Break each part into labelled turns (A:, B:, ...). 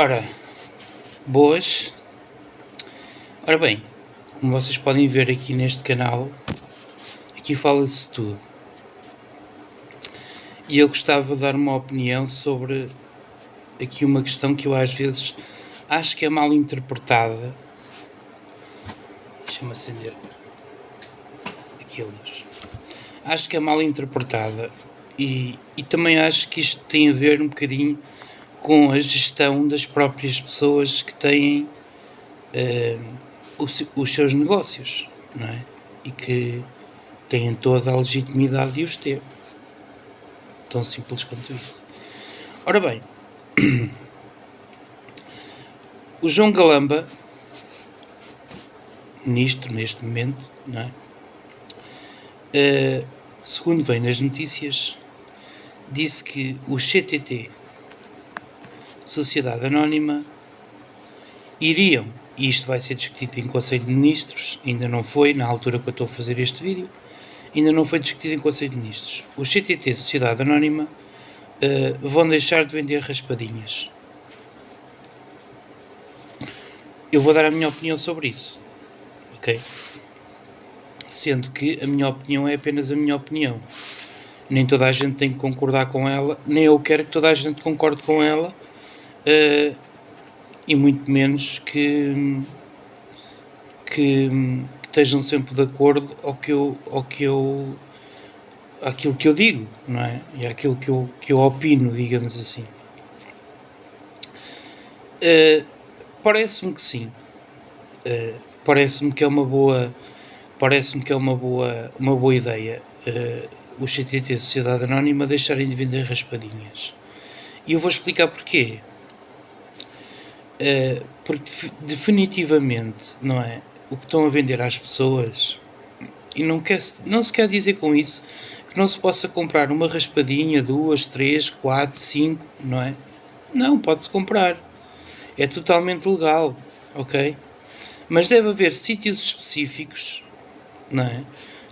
A: Ora, boas. Ora bem, como vocês podem ver aqui neste canal, aqui fala-se de tudo. E eu gostava de dar uma opinião sobre aqui uma questão que eu às vezes acho que é mal interpretada. Deixa-me acender aqui a luz. Acho que é mal interpretada e também acho que isto tem a ver um bocadinho com a gestão das próprias pessoas que têm os seus negócios, não é? E que têm toda a legitimidade de os ter. Tão simples quanto isso. Ora bem, o João Galamba, ministro neste momento, não é? Segundo vem nas notícias, disse que o CTT, Sociedade Anónima, iriam, e isto vai ser discutido em Conselho de Ministros, ainda não foi, na altura que eu estou a fazer este vídeo, ainda não foi discutido em Conselho de Ministros. O CTT, Sociedade Anónima, vão deixar de vender raspadinhas. Eu vou dar a minha opinião sobre isso, ok? Sendo que a minha opinião é apenas a minha opinião. Nem toda a gente tem que concordar com ela, nem eu quero que toda a gente concorde com ela, e muito menos que estejam sempre de acordo àquilo que eu digo, não é? E àquilo que eu opino, digamos assim. Parece-me que sim. Parece-me que é uma boa ideia o CTT, Sociedade Anónima, deixarem de vender raspadinhas. E eu vou explicar porquê. Porque definitivamente, não é? O que estão a vender às pessoas, e não se quer dizer com isso que não se possa comprar uma raspadinha, 2, 3, 4, 5, não é? Não, pode-se comprar. É totalmente legal, ok? Mas deve haver sítios específicos, não é?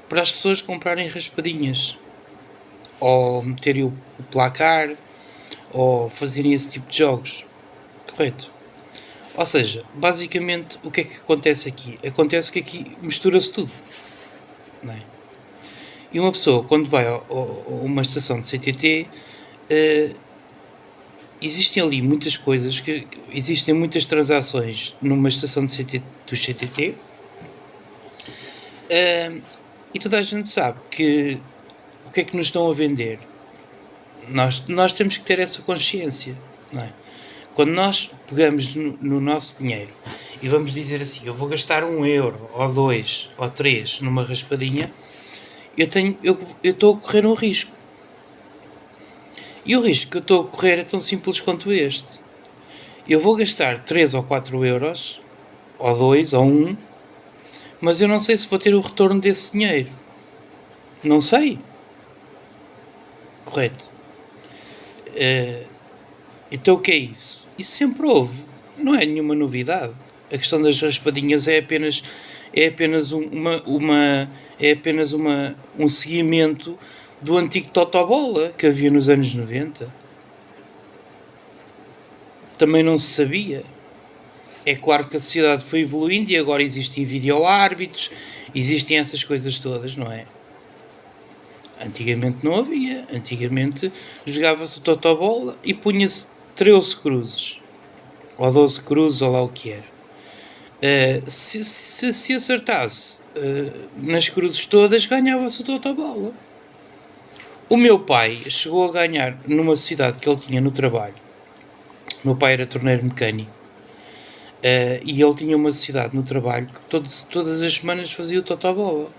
A: Para as pessoas comprarem raspadinhas. Ou meterem o placar, ou fazerem esse tipo de jogos. Correto? Ou seja, basicamente, o que é que acontece aqui? Acontece que aqui mistura-se tudo, não é? E uma pessoa, quando vai a uma estação de CTT, existem ali muitas coisas, existem muitas transações numa estação de do CTT, e toda a gente sabe que o que é que nos estão a vender. Nós temos que ter essa consciência, não é? Quando nós pegamos no nosso dinheiro e vamos dizer assim, eu vou gastar 1 euro, ou 2, ou 3 numa raspadinha, eu estou a correr um risco. E o risco que eu estou a correr é tão simples quanto este. Eu vou gastar 3 ou 4 euros, ou 2, ou 1, mas eu não sei se vou ter o retorno desse dinheiro. Não sei. Correto. Então o que é isso? Isso sempre houve. Não é nenhuma novidade. A questão das raspadinhas é apenas um seguimento do antigo Totobola que havia nos anos 90. Também não se sabia. É claro que a sociedade foi evoluindo e agora existem videoárbitros, existem essas coisas todas, não é? Antigamente não havia. Antigamente jogava-se o Totobola e punha-se 13 cruzes. Ou 12 cruzes, ou lá o que era. Se acertasse nas cruzes todas, ganhava-se o Totobola. O meu pai chegou a ganhar numa sociedade que ele tinha no trabalho. O meu pai era torneiro mecânico. E ele tinha uma sociedade no trabalho que todas as semanas fazia o Totobola.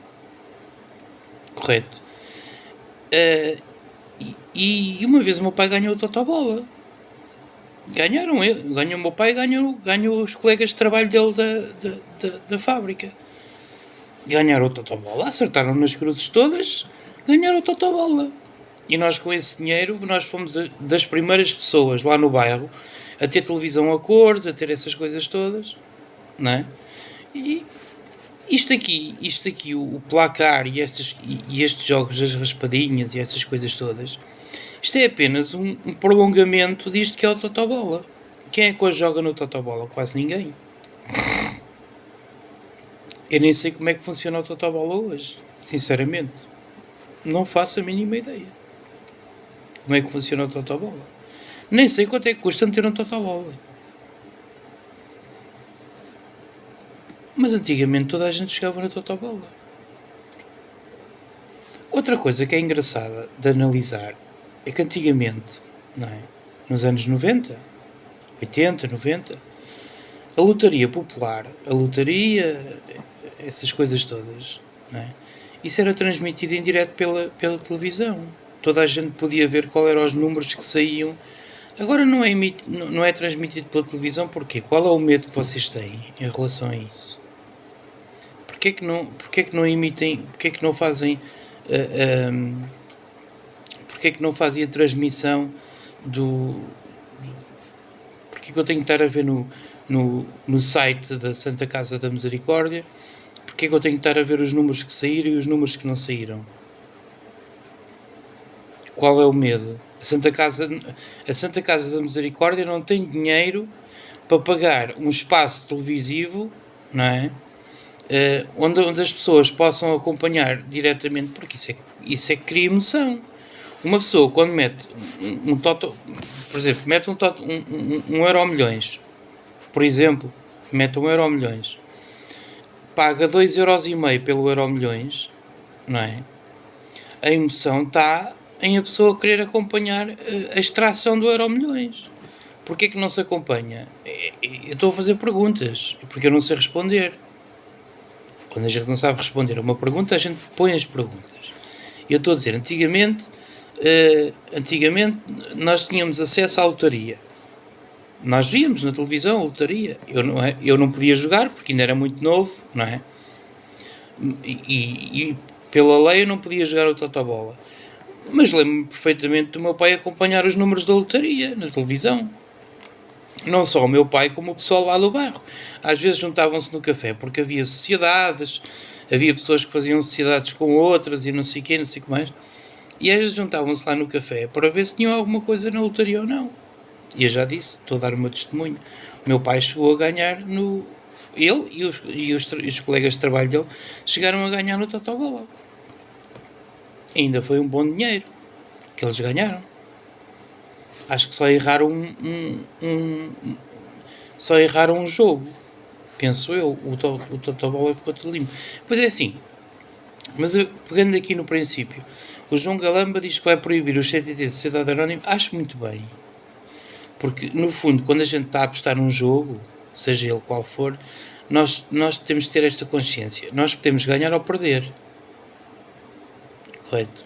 A: Correto. E uma vez o meu pai ganhou o Totobola. Ganhou o meu pai, ganhou os colegas de trabalho dele da fábrica. Ganharam o Totobola, acertaram nas cruzes todas, ganharam o Totobola. E nós com esse dinheiro, nós fomos das primeiras pessoas lá no bairro a ter televisão a cores, a ter essas coisas todas, não é? E isto aqui, o placar e estes jogos das raspadinhas e estas coisas todas, isto é apenas um prolongamento disto que é o Totobola. Quem é que hoje joga no Totobola? Quase ninguém. Eu nem sei como é que funciona o Totobola hoje, sinceramente. Não faço a mínima ideia. Como é que funciona o Totobola? Nem sei quanto é que custa meter um Totobola. Mas antigamente toda a gente jogava no Totobola. Outra coisa que é engraçada de analisar é que antigamente, não é? Nos anos 90, 80, 90, a lotaria popular, a lotaria, essas coisas todas, não é? Isso era transmitido em direto pela televisão. Toda a gente podia ver qual eram os números que saíam. Agora não é transmitido pela televisão, porquê? Qual é o medo que vocês têm em relação a isso? Porquê que não emitem, porquê que não fazem, porquê que não fazem a transmissão do... Porquê que eu tenho que estar a ver no site da Santa Casa da Misericórdia? Porquê que eu tenho que estar a ver os números que saíram e os números que não saíram? Qual é o medo? A Santa Casa da Misericórdia não tem dinheiro para pagar um espaço televisivo, não é? Onde as pessoas possam acompanhar diretamente, porque isso é que cria emoção. Uma pessoa, quando mete um toto, por exemplo, mete um euro ao milhões, por exemplo, mete um euro ao milhões, paga 2,5€ pelo euro ao milhões, não é? A emoção está em a pessoa querer acompanhar a extração do euro ao milhões. Porquê que não se acompanha? Eu estou a fazer perguntas, porque eu não sei responder. Quando a gente não sabe responder a uma pergunta, a gente põe as perguntas. Eu estou a dizer, antigamente nós tínhamos acesso à lotaria. Nós víamos na televisão a lotaria. Eu não podia jogar, porque ainda era muito novo, não é? E pela lei eu não podia jogar o Totobola. Mas lembro-me perfeitamente do meu pai acompanhar os números da lotaria na televisão. Não só o meu pai, como o pessoal lá do bairro. Às vezes juntavam-se no café, porque havia sociedades, havia pessoas que faziam sociedades com outras e não sei o quê, não sei o que mais. E às vezes juntavam-se lá no café para ver se tinham alguma coisa na lotaria ou não. E eu já disse, estou a dar o meu testemunho. O meu pai chegou a ganhar no... Ele e os colegas de trabalho dele chegaram a ganhar no Totobola. Ainda foi um bom dinheiro que eles ganharam. Acho que só erraram só erraram um jogo. Penso eu. O Totobola ficou tudo limpo. Pois é assim. Mas pegando aqui no princípio, o João Galamba diz que vai proibir os CTT de Sociedade Anónima. Acho muito bem. Porque, no fundo, quando a gente está a apostar num jogo, seja ele qual for, nós temos de ter esta consciência. Nós podemos ganhar ou perder. Correto?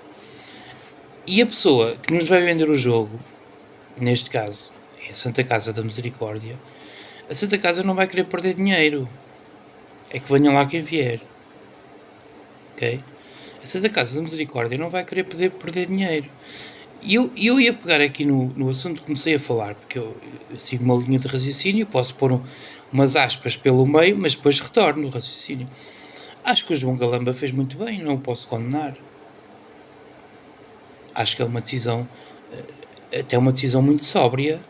A: E a pessoa que nos vai vender o jogo, neste caso, é a Santa Casa da Misericórdia, a Santa Casa não vai querer perder dinheiro. É que venha lá quem vier. Ok? A Santa Casa da Misericórdia não vai querer perder dinheiro. E eu ia pegar aqui no assunto que comecei a falar, porque eu sigo uma linha de raciocínio, posso pôr umas aspas pelo meio, mas depois retorno no raciocínio. Acho que o João Galamba fez muito bem, não o posso condenar. Acho que é uma decisão, até uma decisão muito sóbria,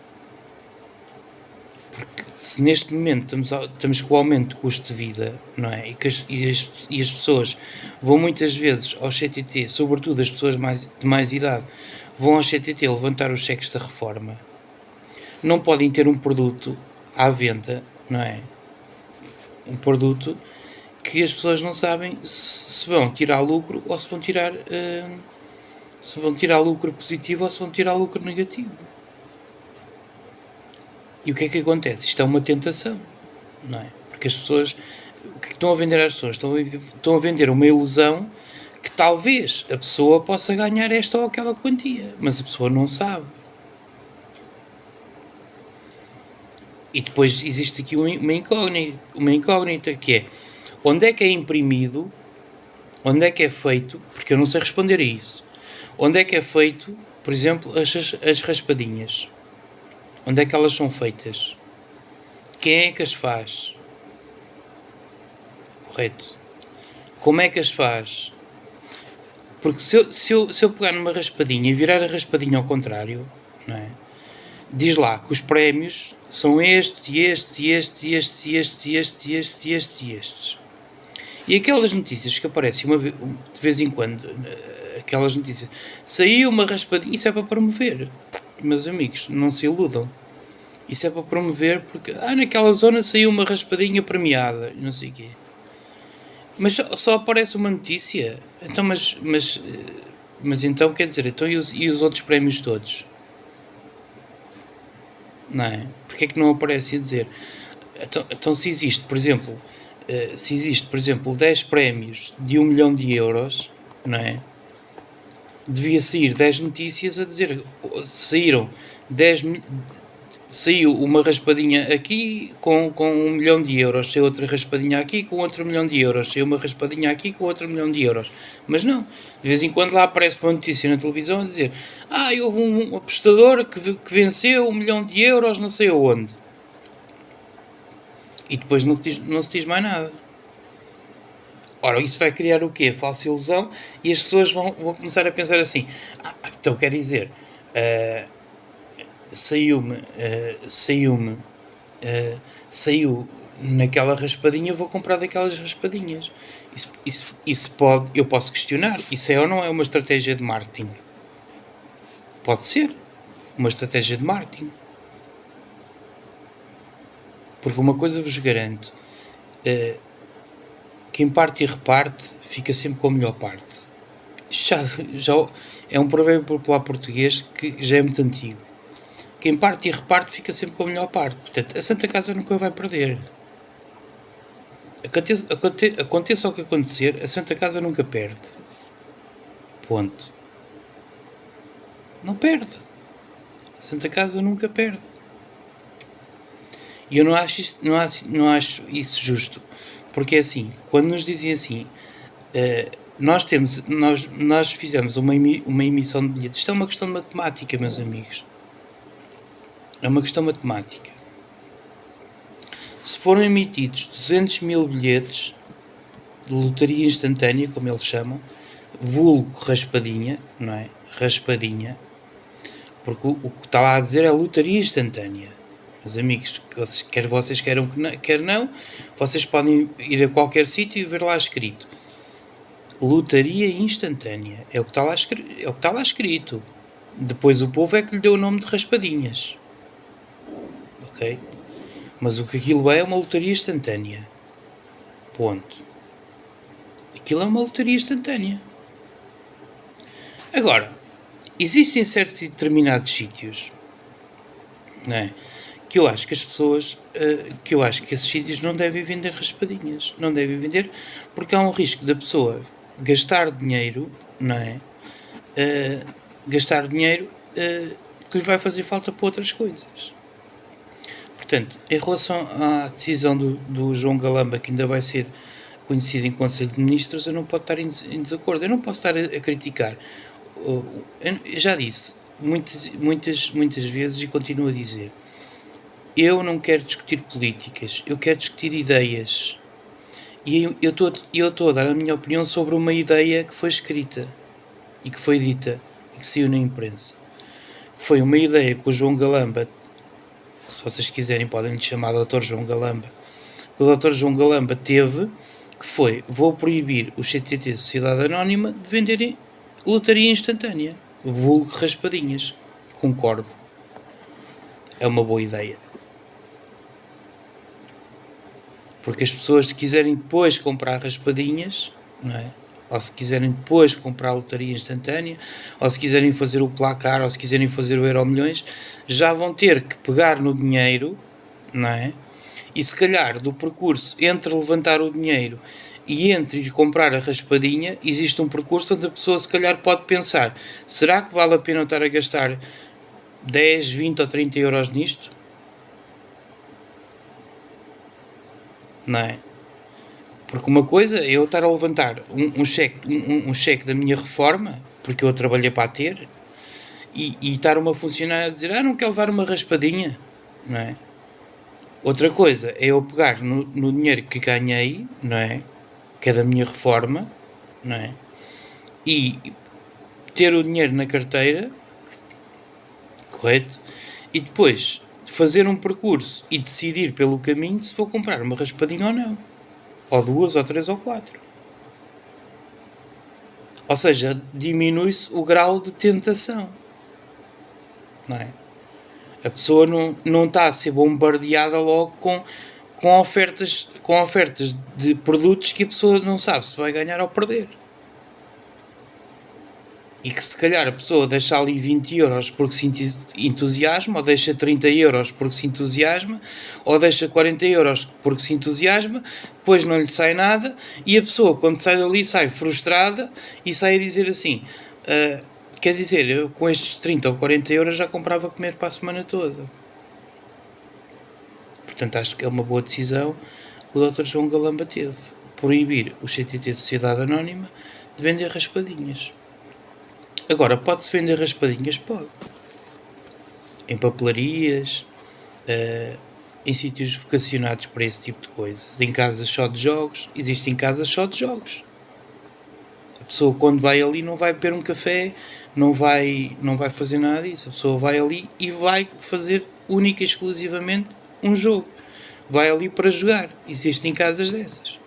A: porque se neste momento estamos com o aumento do custo de vida, não é? E as pessoas vão muitas vezes ao CTT, sobretudo as pessoas de mais idade, vão ao CTT levantar os cheques da reforma, não podem ter um produto à venda, não é? Um produto que as pessoas não sabem se vão tirar lucro ou se vão tirar lucro positivo ou se vão tirar lucro negativo. E o que é que acontece? Isto é uma tentação, não é? Porque as pessoas, o que estão a vender às pessoas? Estão a vender uma ilusão que talvez a pessoa possa ganhar esta ou aquela quantia, mas a pessoa não sabe. E depois existe aqui uma incógnita que é, onde é que é imprimido, onde é que é feito, porque eu não sei responder a isso, onde é que é feito, por exemplo, as raspadinhas? Onde é que elas são feitas? Quem é que as faz? Correto? Como é que as faz? Porque se eu pegar numa raspadinha e virar a raspadinha ao contrário, não é? diz lá que os prémios são estes. E aquelas notícias que aparecem de vez em quando, aquelas notícias, saiu uma raspadinha, isso é para promover, meus amigos, não se iludam. Isso é para promover porque, naquela zona saiu uma raspadinha premiada, não sei o quê. Mas só aparece uma notícia. Então, mas então, quer dizer, então e os outros prémios todos? Não é? Porque é que não aparece a dizer? Então se existe, por exemplo, 10 prémios de 1 milhão de euros, não é? Devia sair 10 notícias a dizer saíram 10, saiu uma raspadinha aqui com 1 milhão de euros, saiu outra raspadinha aqui com outro 1 milhão de euros, saiu uma raspadinha aqui com outro 1 milhão de euros. Mas não, de vez em quando lá aparece uma notícia na televisão a dizer houve um apostador que venceu 1 milhão de euros não sei aonde. E depois não se diz mais nada. Ora, isso vai criar o quê? Falsa ilusão, e as pessoas vão começar a pensar assim, então quer dizer, saiu naquela raspadinha, eu vou comprar daquelas raspadinhas. Isso pode, eu posso questionar, isso é ou não é uma estratégia de marketing? Pode ser uma estratégia de marketing. Porque uma coisa vos garanto, quem parte e reparte fica sempre com a melhor parte. Já é um provérbio popular português que já é muito antigo. Quem parte e reparte fica sempre com a melhor parte. Portanto, a Santa Casa nunca vai perder. Aconteça o que acontecer, a Santa Casa nunca perde. Ponto. Não perde. A Santa Casa nunca perde. E eu não acho isso justo. Porque é assim, quando nos dizem assim, nós fizemos uma emissão de bilhetes. Isto é uma questão de matemática, meus amigos. É uma questão matemática. Se foram emitidos 200 mil bilhetes de lotaria instantânea, como eles chamam, vulgo raspadinha, não é? Raspadinha. Porque o que está lá a dizer é lotaria instantânea. Meus amigos, quer vocês queiram quer não, vocês podem ir a qualquer sítio e ver lá escrito. Lotaria instantânea. É o que está lá escrito. Depois o povo é que lhe deu o nome de raspadinhas. Ok? Mas o que aquilo é uma lotaria instantânea. Ponto. Aquilo é uma lotaria instantânea. Agora, existem certos e determinados sítios, não é? Que eu acho que as pessoas, que eu acho que esses sítios não devem vender raspadinhas. Não devem vender porque há um risco da pessoa gastar dinheiro, não é? Gastar dinheiro que lhe vai fazer falta para outras coisas. Portanto, em relação à decisão do João Galamba, que ainda vai ser conhecido em Conselho de Ministros, eu não posso estar em desacordo. Eu não posso estar a criticar. Eu já disse muitas vezes e continuo a dizer. Eu não quero discutir políticas, eu quero discutir ideias. E eu estou a dar a minha opinião sobre uma ideia que foi escrita e que foi dita e que saiu na imprensa. Foi uma ideia que o João Galamba, se vocês quiserem podem lhe chamar Dr. João Galamba, que o Dr. João Galamba teve, que foi: vou proibir os CTT Sociedade Anónima de venderem lotaria instantânea, vulgo raspadinhas. Concordo. É uma boa ideia. Porque as pessoas, se quiserem depois comprar raspadinhas, não é? Ou se quiserem depois comprar lotaria instantânea, ou se quiserem fazer o placar, ou se quiserem fazer o Euromilhões, já vão ter que pegar no dinheiro, não é? E se calhar do percurso entre levantar o dinheiro e entre ir comprar a raspadinha, existe um percurso onde a pessoa se calhar pode pensar: será que vale a pena eu estar a gastar 10, 20 ou 30 euros nisto? Não é? Porque uma coisa é eu estar a levantar um cheque da minha reforma, porque eu trabalhei para a ter, e estar uma funcionária a dizer: não quero levar uma raspadinha, não é? Outra coisa é eu pegar no dinheiro que ganhei, não é? Que é da minha reforma, não é? E ter o dinheiro na carteira, correto? e depois fazer um percurso e decidir pelo caminho se vou comprar uma raspadinha ou não. Ou 2, ou 3, ou 4. Ou seja, diminui-se o grau de tentação. Não é? A pessoa não está a ser bombardeada logo com ofertas de produtos que a pessoa não sabe se vai ganhar ou perder. E que se calhar a pessoa deixa ali 20 euros porque se entusiasma, ou deixa 30 euros porque se entusiasma, ou deixa 40 euros porque se entusiasma, depois não lhe sai nada, e a pessoa quando sai dali sai frustrada e sai a dizer assim, quer dizer, eu com estes 30 ou 40 euros já comprava comer para a semana toda. Portanto, acho que é uma boa decisão que o Dr. João Galamba teve. Proibir o CTT de Sociedade Anónima de vender raspadinhas. Agora, pode-se vender raspadinhas? Pode. Em papelarias, em sítios vocacionados para esse tipo de coisas. Em casas só de jogos. Existem casas só de jogos. A pessoa quando vai ali não vai beber um café, não vai fazer nada disso. A pessoa vai ali e vai fazer única e exclusivamente um jogo. Vai ali para jogar. Existem casas dessas.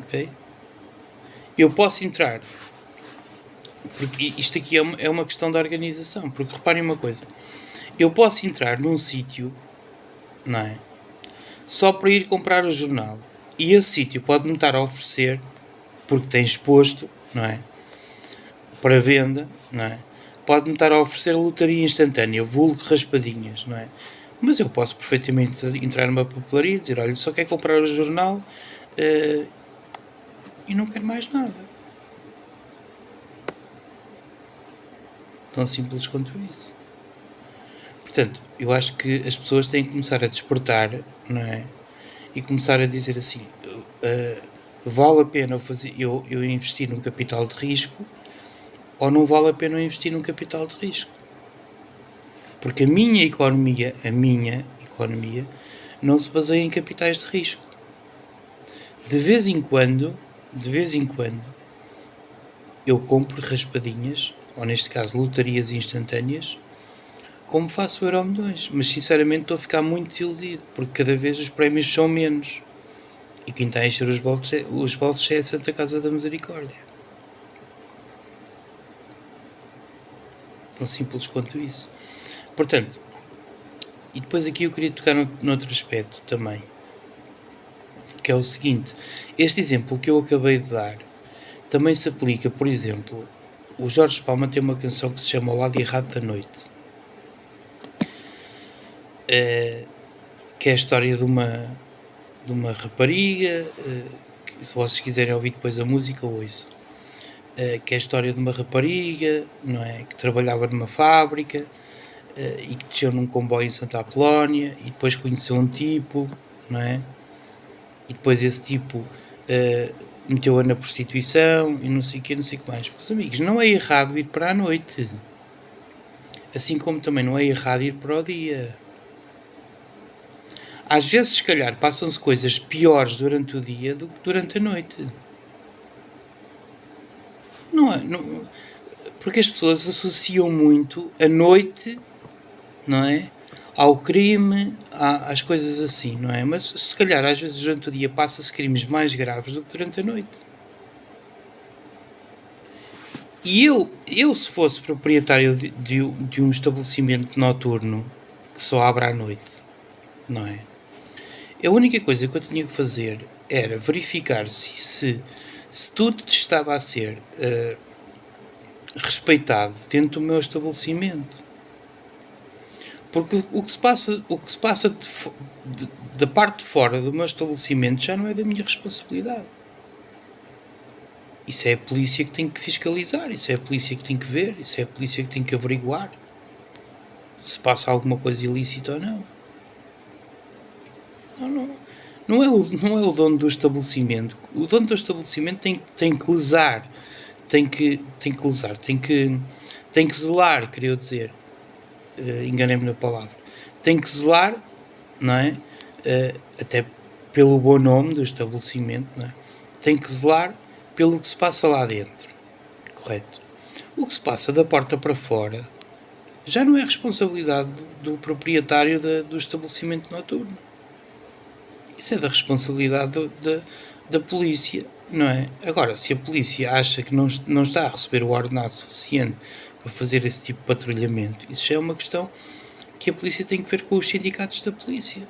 A: Ok? Eu posso entrar... Porque isto aqui é uma questão de organização. Porque reparem uma coisa. Eu posso entrar num sítio, não é? Só para ir comprar o jornal. E esse sítio pode-me estar a oferecer, porque tem exposto, não é? Para venda, não é? Pode-me estar a oferecer lotaria instantânea, vulgo raspadinhas, não é? Mas eu posso perfeitamente entrar numa papelaria e dizer, olha, só quero comprar o jornal e não quero mais nada. Tão simples quanto isso. Portanto, eu acho que as pessoas têm que começar a despertar, não é? E começar a dizer assim, vale a pena eu investir num capital de risco ou não vale a pena eu investir num capital de risco? Porque a minha economia não se baseia em capitais de risco. De vez em quando, eu compro raspadinhas, ou neste caso lotarias instantâneas, como faço o Euromilhões. Mas sinceramente estou a ficar muito desiludido, porque cada vez os prémios são menos. E quem está a encher os bolsos é a Santa Casa da Misericórdia. Tão simples quanto isso. Portanto, e depois aqui eu queria tocar noutro aspecto também, que é o seguinte, este exemplo que eu acabei de dar também se aplica, por exemplo, o Jorge Palma tem uma canção que se chama O Lado Errado da Noite, que é a história de uma rapariga, que, se vocês quiserem ouvir depois a música, ouçam, que é a história de uma rapariga, não é, que trabalhava numa fábrica, e que desceu num comboio em Santa Apolónia e depois conheceu um tipo, não é? E depois esse tipo meteu-a na prostituição e não sei o que mais. Meus amigos, não é errado ir para a noite. Assim como também não é errado ir para o dia. Às vezes, se calhar, passam-se coisas piores durante o dia do que durante a noite. Não é? Não, porque as pessoas associam muito a noite, não é? Ao crime, às coisas assim, não é? Mas se calhar às vezes durante o dia passa-se crimes mais graves do que durante a noite. E eu se fosse proprietário de um estabelecimento noturno que só abre à noite, não é? A única coisa que eu tinha que fazer era verificar se tudo estava a ser respeitado dentro do meu estabelecimento. Porque o que se passa da parte de fora do meu estabelecimento já não é da minha responsabilidade. Isso é a polícia que tem que fiscalizar, isso é a polícia que tem que ver, isso é a polícia que tem que averiguar se passa alguma coisa ilícita ou não. Não é o dono do estabelecimento. O dono do estabelecimento tem que lesar, tem que zelar, queria eu dizer. Enganei-me na palavra. Tem que zelar, não é? Até pelo bom nome do estabelecimento, não é? Tem que zelar pelo que se passa lá dentro. Correto? O que se passa da porta para fora já não é responsabilidade do proprietário do estabelecimento noturno. Isso é da responsabilidade da polícia, não é? Agora, se a polícia acha que não está a receber o ordenado suficiente para fazer esse tipo de patrulhamento, isso já é uma questão que a polícia tem que ver com os sindicatos da polícia.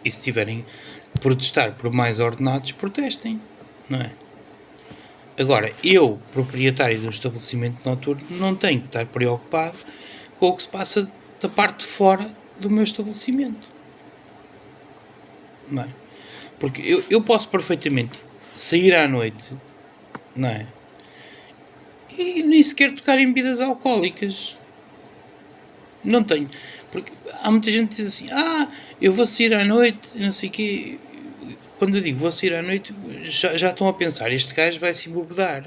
A: E se tiverem que protestar por mais ordenados, protestem, não é? Agora, eu, proprietário de um estabelecimento noturno, não tenho que estar preocupado com o que se passa da parte de fora do meu estabelecimento. Não é? Porque eu posso perfeitamente sair à noite, não é? E nem sequer tocar em bebidas alcoólicas. Não tenho. Porque há muita gente que diz assim, eu vou sair à noite, não sei o quê. Quando eu digo vou sair à noite, já estão a pensar, este gajo vai se embobedar.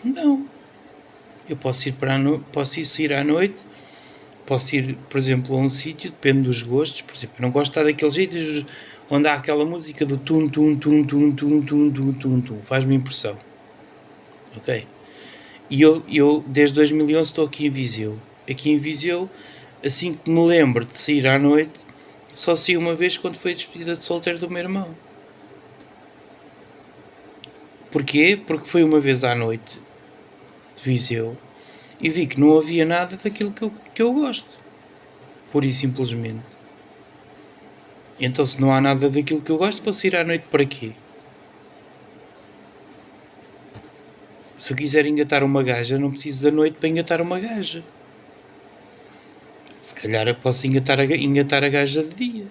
A: Não. Eu posso ir sair à noite, posso ir, por exemplo, a um sítio, depende dos gostos. Por exemplo, eu não gosto de estar daqueles jeitos onde há aquela música do tum tum tum tum tum tum tum tum tum. Faz-me impressão. Ok? E eu desde 2011 estou aqui em Viseu. Aqui em Viseu, assim que me lembro de sair à noite, só saí uma vez quando foi a despedida de solteiro do meu irmão. Porquê? Porque foi uma vez à noite de Viseu e vi que não havia nada daquilo que eu gosto. Pura e simplesmente. Então, se não há nada daquilo que eu gosto, vou sair à noite para quê? Se eu quiser engatar uma gaja, não preciso da noite para engatar uma gaja. Se calhar eu posso engatar a gaja de dia.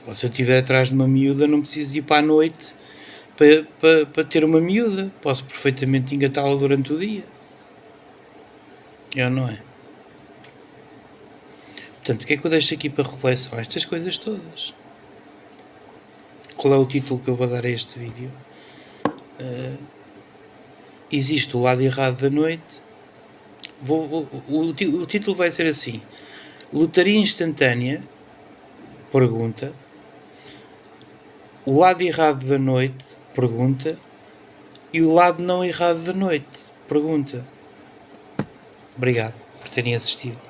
A: Ou se eu estiver atrás de uma miúda, não preciso de ir para a noite para ter uma miúda. Posso perfeitamente engatá-la durante o dia. Não é? Portanto, o que é que eu deixo aqui para reflexão? Estas coisas todas. Qual é o título que eu vou dar a este vídeo? Existe o lado errado da noite. O título vai ser assim: Lotaria instantânea? Pergunta. O lado errado da noite? Pergunta. E o lado não errado da noite? Pergunta. Obrigado por terem assistido.